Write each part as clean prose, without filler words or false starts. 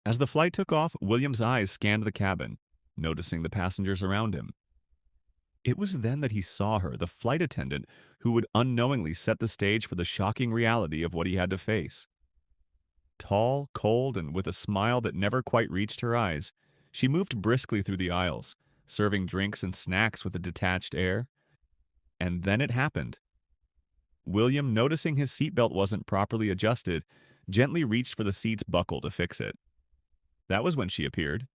As the flight took off, William's eyes scanned the cabin, noticing the passengers around him. It was then that he saw her, the flight attendant who would unknowingly set the stage for the shocking reality of what he had to face. Tall, cold, and with a smile that never quite reached her eyes, she moved briskly through the aisles, serving drinks and snacks with a detached air. And then it happened. William, noticing his seatbelt wasn't properly adjusted, gently reached for the seat's buckle to fix it. That was when she appeared.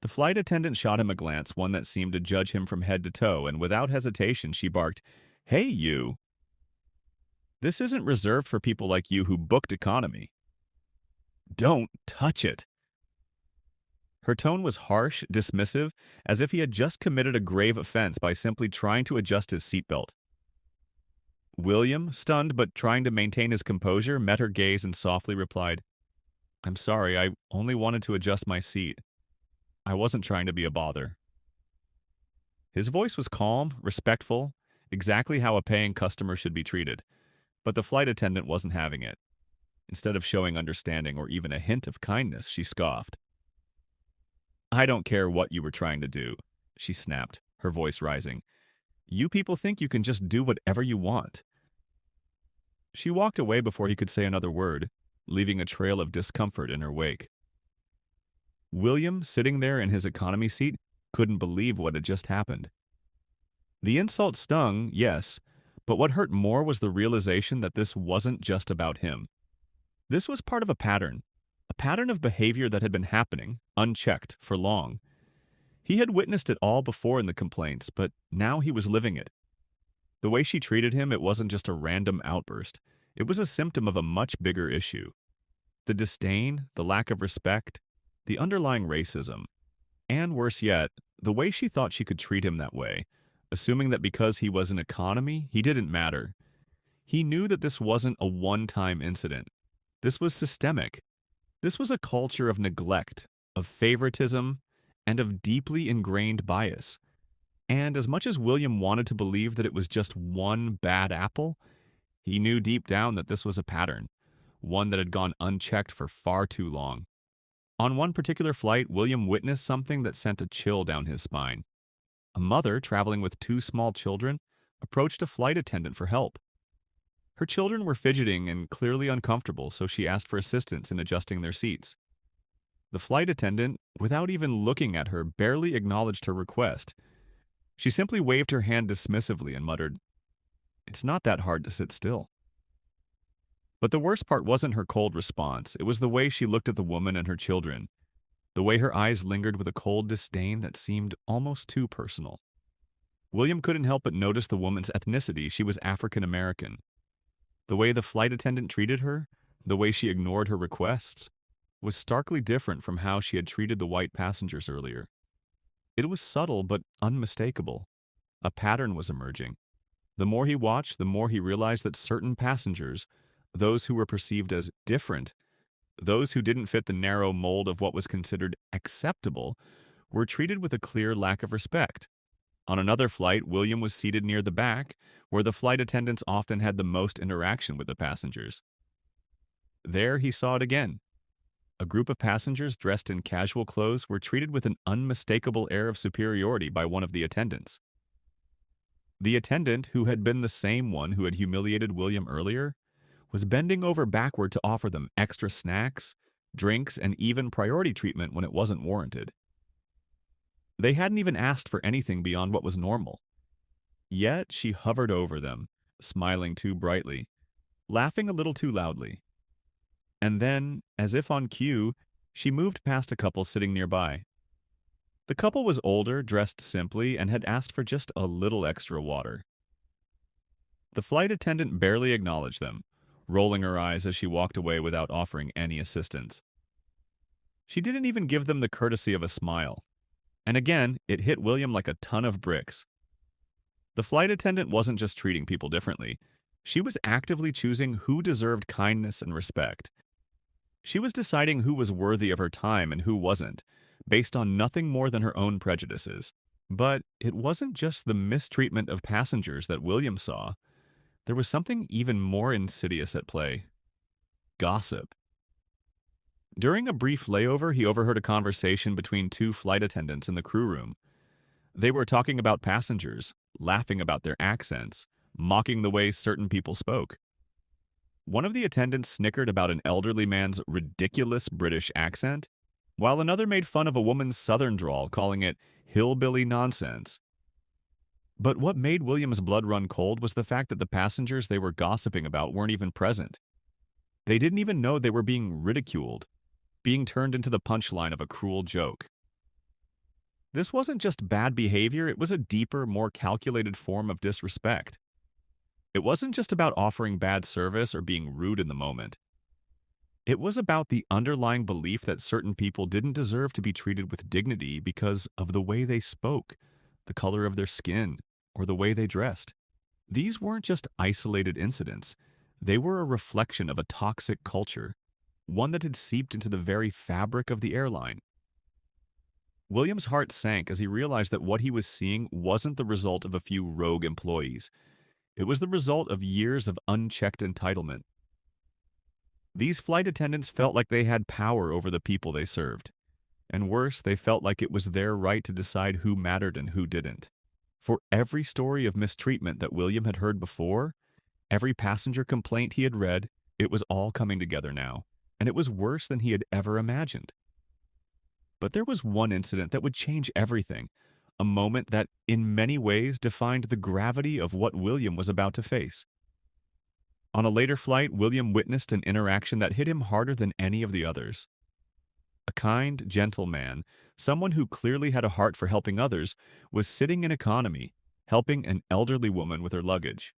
The flight attendant shot him a glance, one that seemed to judge him from head to toe, and without hesitation she barked, "Hey, you! This isn't reserved for people like you who booked economy. Don't touch it!" Her tone was harsh, dismissive, as if he had just committed a grave offense by simply trying to adjust his seatbelt. William, stunned but trying to maintain his composure, met her gaze and softly replied, "I'm sorry, I only wanted to adjust my seat. I wasn't trying to be a bother." His voice was calm, respectful, exactly how a paying customer should be treated, but the flight attendant wasn't having it. Instead of showing understanding or even a hint of kindness, she scoffed. "I don't care what you were trying to do," she snapped, her voice rising. "You people think you can just do whatever you want." She walked away before he could say another word, leaving a trail of discomfort in her wake. William, sitting there in his economy seat, couldn't believe what had just happened. The insult stung, yes, but what hurt more was the realization that this wasn't just about him. This was part of a pattern of behavior that had been happening, unchecked, for long. He had witnessed it all before in the complaints, but now he was living it. The way she treated him, it wasn't just a random outburst. It was a symptom of a much bigger issue. The disdain, the lack of respect, the underlying racism, and worse yet, the way she thought she could treat him that way, assuming that because he was an economy, he didn't matter. He knew that this wasn't a one-time incident. This was systemic. This was a culture of neglect, of favoritism, and of deeply ingrained bias. And as much as William wanted to believe that it was just one bad apple, he knew deep down that this was a pattern, one that had gone unchecked for far too long. On one particular flight, William witnessed something that sent a chill down his spine. A mother traveling with two small children approached a flight attendant for help. Her children were fidgeting and clearly uncomfortable, so she asked for assistance in adjusting their seats. The flight attendant, without even looking at her, barely acknowledged her request. She simply waved her hand dismissively and muttered, "It's not that hard to sit still." But the worst part wasn't her cold response. It was the way she looked at the woman and her children, the way her eyes lingered with a cold disdain that seemed almost too personal. William couldn't help but notice the woman's ethnicity. She was African American. The way the flight attendant treated her, the way she ignored her requests, was starkly different from how she had treated the white passengers earlier. It was subtle but unmistakable. A pattern was emerging. The more he watched, the more he realized that certain passengers, those who were perceived as different, those who didn't fit the narrow mold of what was considered acceptable, were treated with a clear lack of respect. On another flight, William was seated near the back, where the flight attendants often had the most interaction with the passengers. There he saw it again. A group of passengers dressed in casual clothes were treated with an unmistakable air of superiority by one of the attendants. The attendant, who had been the same one who had humiliated William earlier, was bending over backward to offer them extra snacks, drinks, and even priority treatment when it wasn't warranted. They hadn't even asked for anything beyond what was normal. Yet she hovered over them, smiling too brightly, laughing a little too loudly. And then, as if on cue, she moved past a couple sitting nearby. The couple was older, dressed simply, and had asked for just a little extra water. The flight attendant barely acknowledged them, rolling her eyes as she walked away without offering any assistance. She didn't even give them the courtesy of a smile. And again, it hit William like a ton of bricks. The flight attendant wasn't just treating people differently. She was actively choosing who deserved kindness and respect. She was deciding who was worthy of her time and who wasn't, based on nothing more than her own prejudices. But it wasn't just the mistreatment of passengers that William saw. There was something even more insidious at play: gossip. During a brief layover, he overheard a conversation between two flight attendants in the crew room. They were talking about passengers, laughing about their accents, mocking the way certain people spoke. One of the attendants snickered about an elderly man's ridiculous British accent, while another made fun of a woman's southern drawl, calling it hillbilly nonsense. But what made William's blood run cold was the fact that the passengers they were gossiping about weren't even present. They didn't even know they were being ridiculed, being turned into the punchline of a cruel joke. This wasn't just bad behavior, it was a deeper, more calculated form of disrespect. It wasn't just about offering bad service or being rude in the moment. It was about the underlying belief that certain people didn't deserve to be treated with dignity because of the way they spoke, the color of their skin, or the way they dressed. These weren't just isolated incidents. They were a reflection of a toxic culture, one that had seeped into the very fabric of the airline. William's heart sank as he realized that what he was seeing wasn't the result of a few rogue employees. It was the result of years of unchecked entitlement. These flight attendants felt like they had power over the people they served. And worse, they felt like it was their right to decide who mattered and who didn't. For every story of mistreatment that William had heard before, every passenger complaint he had read, it was all coming together now, and it was worse than he had ever imagined. But there was one incident that would change everything, a moment that, in many ways, defined the gravity of what William was about to face. On a later flight, William witnessed an interaction that hit him harder than any of the others. A kind, gentle man, someone who clearly had a heart for helping others, was sitting in economy, helping an elderly woman with her luggage.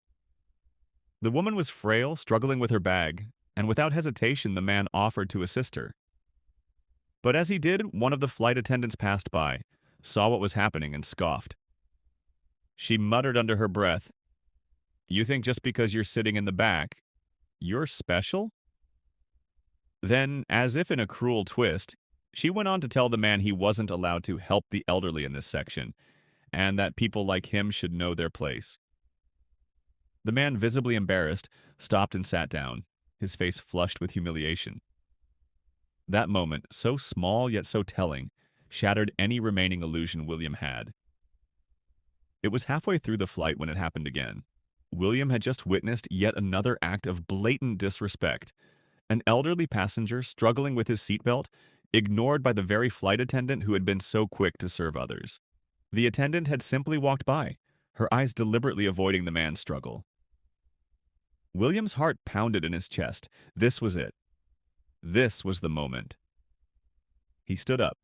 The woman was frail, struggling with her bag, and without hesitation the man offered to assist her. But as he did, one of the flight attendants passed by, saw what was happening, and scoffed. She muttered under her breath, "You think just because you're sitting in the back, you're special?" Then, as if in a cruel twist, she went on to tell the man he wasn't allowed to help the elderly in this section, and that people like him should know their place. The man, visibly embarrassed, stopped and sat down, his face flushed with humiliation. That moment, so small yet so telling, shattered any remaining illusion William had. It was halfway through the flight when it happened again. William had just witnessed yet another act of blatant disrespect. An elderly passenger struggling with his seatbelt, ignored by the very flight attendant who had been so quick to serve others. The attendant had simply walked by, her eyes deliberately avoiding the man's struggle. William's heart pounded in his chest. This was it. This was the moment. He stood up.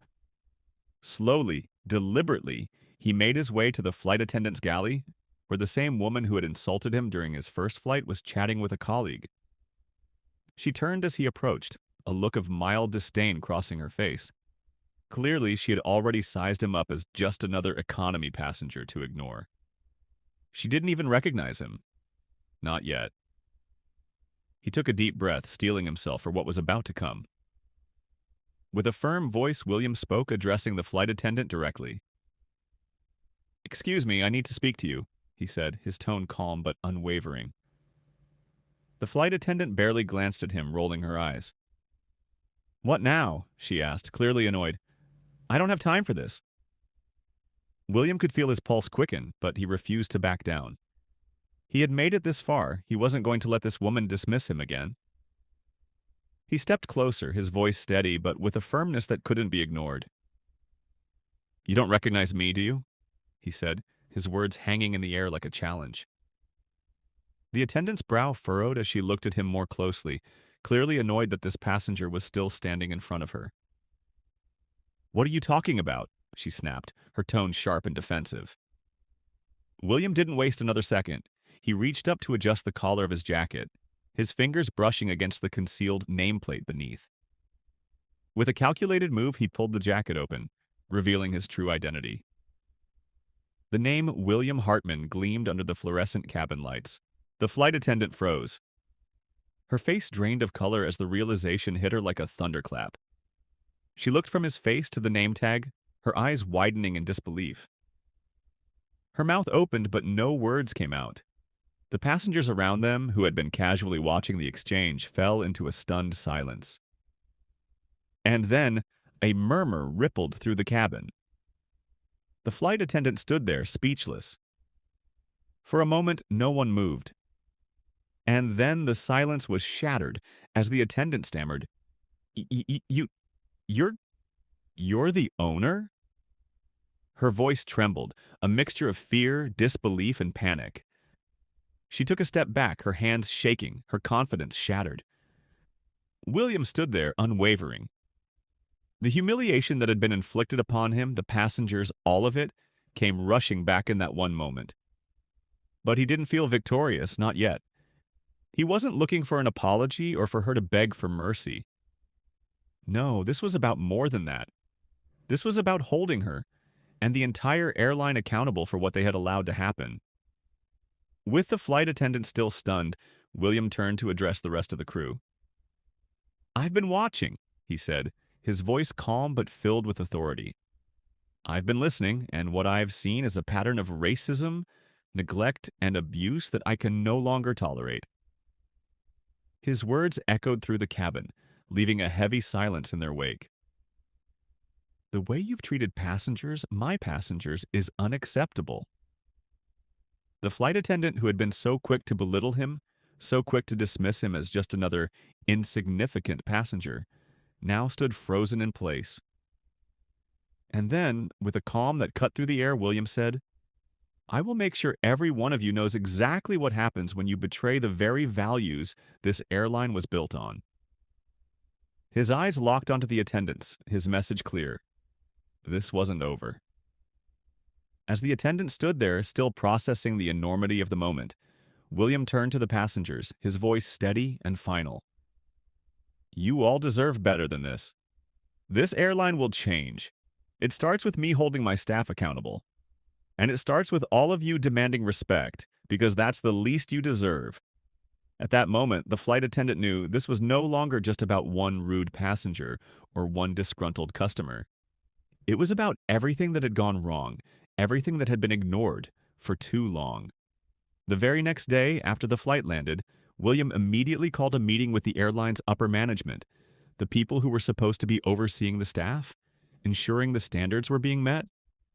Slowly, deliberately, he made his way to the flight attendant's galley, where the same woman who had insulted him during his first flight was chatting with a colleague. She turned as he approached, a look of mild disdain crossing her face. Clearly, she had already sized him up as just another economy passenger to ignore. She didn't even recognize him. Not yet. He took a deep breath, steeling himself for what was about to come. With a firm voice, William spoke, addressing the flight attendant directly. "Excuse me, I need to speak to you," he said, his tone calm but unwavering. The flight attendant barely glanced at him, rolling her eyes. "What now?" she asked, clearly annoyed. "I don't have time for this." William could feel his pulse quicken, but he refused to back down. He had made it this far. He wasn't going to let this woman dismiss him again. He stepped closer, his voice steady, but with a firmness that couldn't be ignored. "You don't recognize me, do you?" he said, his words hanging in the air like a challenge. The attendant's brow furrowed as she looked at him more closely, clearly annoyed that this passenger was still standing in front of her. "What are you talking about?" she snapped, her tone sharp and defensive. William didn't waste another second. He reached up to adjust the collar of his jacket, his fingers brushing against the concealed nameplate beneath. With a calculated move, he pulled the jacket open, revealing his true identity. The name William Hartman gleamed under the fluorescent cabin lights. The flight attendant froze. Her face drained of color as the realization hit her like a thunderclap. She looked from his face to the name tag, her eyes widening in disbelief. Her mouth opened, but no words came out. The passengers around them, who had been casually watching the exchange, fell into a stunned silence. And then a murmur rippled through the cabin. The flight attendant stood there, speechless. For a moment, no one moved. And then the silence was shattered as the attendant stammered, You, you're, you're the owner?" Her voice trembled, a mixture of fear, disbelief, and panic. She took a step back, her hands shaking, her confidence shattered. William stood there, unwavering. The humiliation that had been inflicted upon him, the passengers, all of it, came rushing back in that one moment. But he didn't feel victorious, not yet. He wasn't looking for an apology or for her to beg for mercy. No, this was about more than that. This was about holding her, and the entire airline accountable for what they had allowed to happen. With the flight attendant still stunned, William turned to address the rest of the crew. "I've been watching," he said, his voice calm but filled with authority. "I've been listening, and what I've seen is a pattern of racism, neglect, and abuse that I can no longer tolerate." His words echoed through the cabin, leaving a heavy silence in their wake. "The way you've treated passengers, my passengers, is unacceptable." The flight attendant who had been so quick to belittle him, so quick to dismiss him as just another insignificant passenger, now stood frozen in place. And then, with a calm that cut through the air, William said, "I will make sure every one of you knows exactly what happens when you betray the very values this airline was built on." His eyes locked onto the attendants, his message clear. This wasn't over. As the attendant stood there, still processing the enormity of the moment, William turned to the passengers, his voice steady and final. "You all deserve better than this. This airline will change. It starts with me holding my staff accountable. And it starts with all of you demanding respect, because that's the least you deserve." At that moment, the flight attendant knew this was no longer just about one rude passenger or one disgruntled customer. It was about everything that had gone wrong, everything that had been ignored for too long. The very next day, after the flight landed, William immediately called a meeting with the airline's upper management, the people who were supposed to be overseeing the staff, ensuring the standards were being met,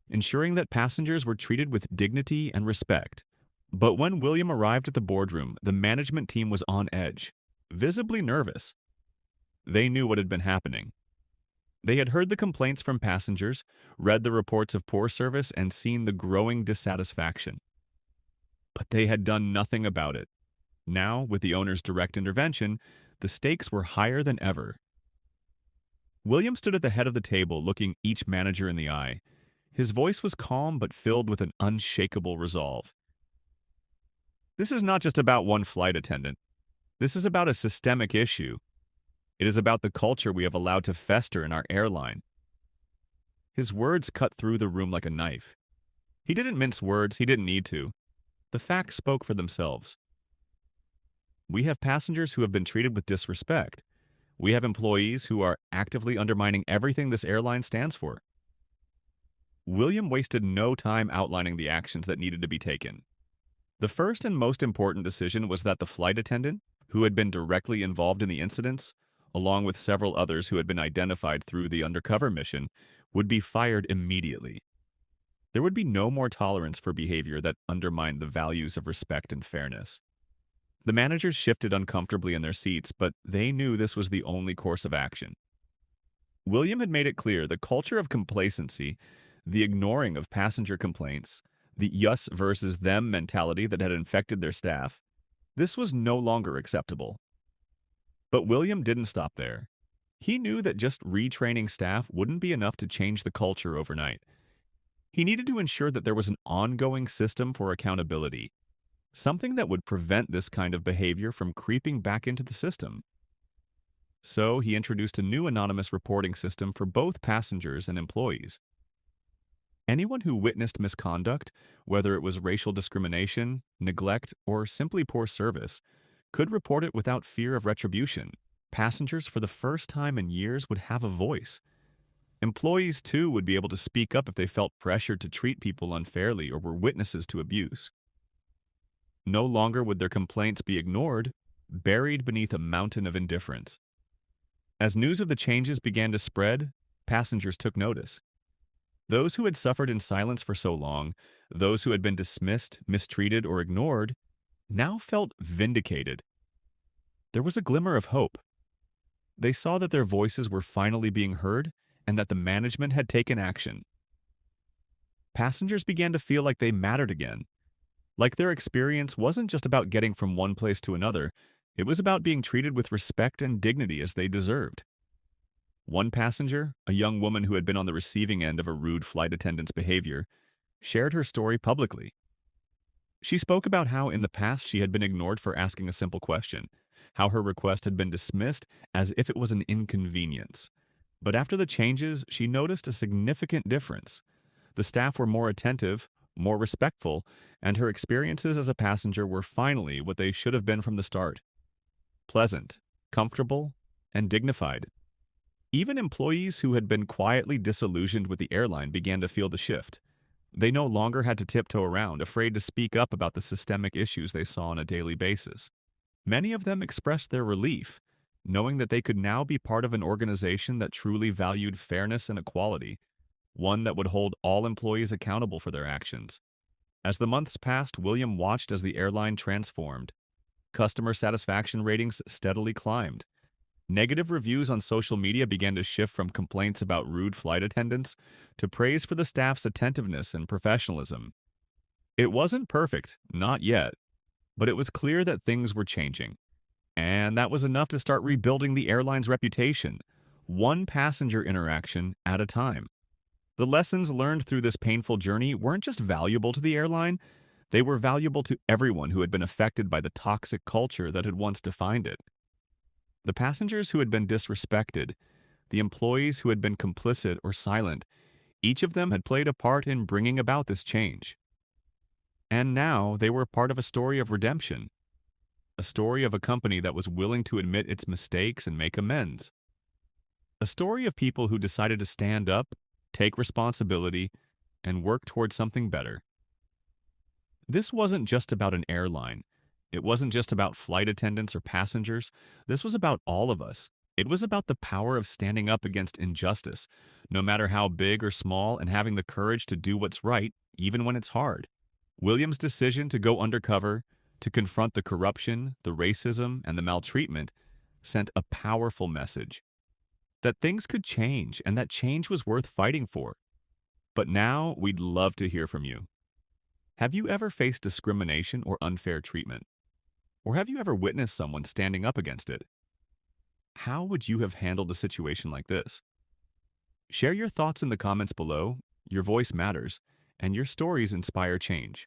ensuring that passengers were treated with dignity and respect. But when William arrived at the boardroom, the management team was on edge, visibly nervous. They knew what had been happening. They had heard the complaints from passengers, read the reports of poor service, and seen the growing dissatisfaction. But they had done nothing about it. Now, with the owner's direct intervention, the stakes were higher than ever. William stood at the head of the table, looking each manager in the eye. His voice was calm but filled with an unshakable resolve. "This is not just about one flight attendant. This is about a systemic issue. It is about the culture we have allowed to fester in our airline." His words cut through the room like a knife. He didn't mince words, he didn't need to. The facts spoke for themselves. We have passengers who have been treated with disrespect. We have employees who are actively undermining everything this airline stands for. William wasted no time outlining the actions that needed to be taken. The first and most important decision was that the flight attendant, who had been directly involved in the incidents, along with several others who had been identified through the Undercover mission, would be fired immediately. There would be no more tolerance for behavior that undermined the values of respect and fairness. The managers shifted uncomfortably in their seats, but they knew this was the only course of action. William had made it clear the culture of complacency, the ignoring of passenger complaints, the us versus them mentality that had infected their staff, this was no longer acceptable. But William didn't stop there. He knew that just retraining staff wouldn't be enough to change the culture overnight. He needed to ensure that there was an ongoing system for accountability, something that would prevent this kind of behavior from creeping back into the system. So he introduced a new anonymous reporting system for both passengers and employees. Anyone who witnessed misconduct, whether it was racial discrimination, neglect, or simply poor service, could report it without fear of retribution. Passengers, for the first time in years, would have a voice. Employees, too, would be able to speak up if they felt pressured to treat people unfairly or were witnesses to abuse. No longer would their complaints be ignored, buried beneath a mountain of indifference. As news of the changes began to spread, passengers took notice. Those who had suffered in silence for so long, those who had been dismissed, mistreated, or ignored, now felt vindicated. There was a glimmer of hope. They saw that their voices were finally being heard and that the management had taken action. Passengers began to feel like they mattered again, like their experience wasn't just about getting from one place to another, it was about being treated with respect and dignity as they deserved. One passenger, a young woman who had been on the receiving end of a rude flight attendant's behavior, shared her story publicly. She spoke about how in the past she had been ignored for asking a simple question, how her request had been dismissed as if it was an inconvenience. But after the changes, she noticed a significant difference. The staff were more attentive, more respectful, and her experiences as a passenger were finally what they should have been from the start: pleasant, comfortable, and dignified. Even employees who had been quietly disillusioned with the airline began to feel the shift. They no longer had to tiptoe around, afraid to speak up about the systemic issues they saw on a daily basis. Many of them expressed their relief, knowing that they could now be part of an organization that truly valued fairness and equality, one that would hold all employees accountable for their actions. As the months passed, William watched as the airline transformed. Customer satisfaction ratings steadily climbed. Negative reviews on social media began to shift from complaints about rude flight attendants to praise for the staff's attentiveness and professionalism. It wasn't perfect, not yet, but it was clear that things were changing. And that was enough to start rebuilding the airline's reputation, one passenger interaction at a time. The lessons learned through this painful journey weren't just valuable to the airline, they were valuable to everyone who had been affected by the toxic culture that had once defined it. The passengers who had been disrespected, the employees who had been complicit or silent, each of them had played a part in bringing about this change. And now they were part of a story of redemption, a story of a company that was willing to admit its mistakes and make amends, a story of people who decided to stand up, take responsibility, and work towards something better. This wasn't just about an airline. It wasn't just about flight attendants or passengers. This was about all of us. It was about the power of standing up against injustice, no matter how big or small, and having the courage to do what's right, even when it's hard. William's decision to go undercover, to confront the corruption, the racism, and the maltreatment, sent a powerful message that things could change and that change was worth fighting for. But now we'd love to hear from you. Have you ever faced discrimination or unfair treatment? Or have you ever witnessed someone standing up against it? How would you have handled a situation like this? Share your thoughts in the comments below. Your voice matters, and your stories inspire change.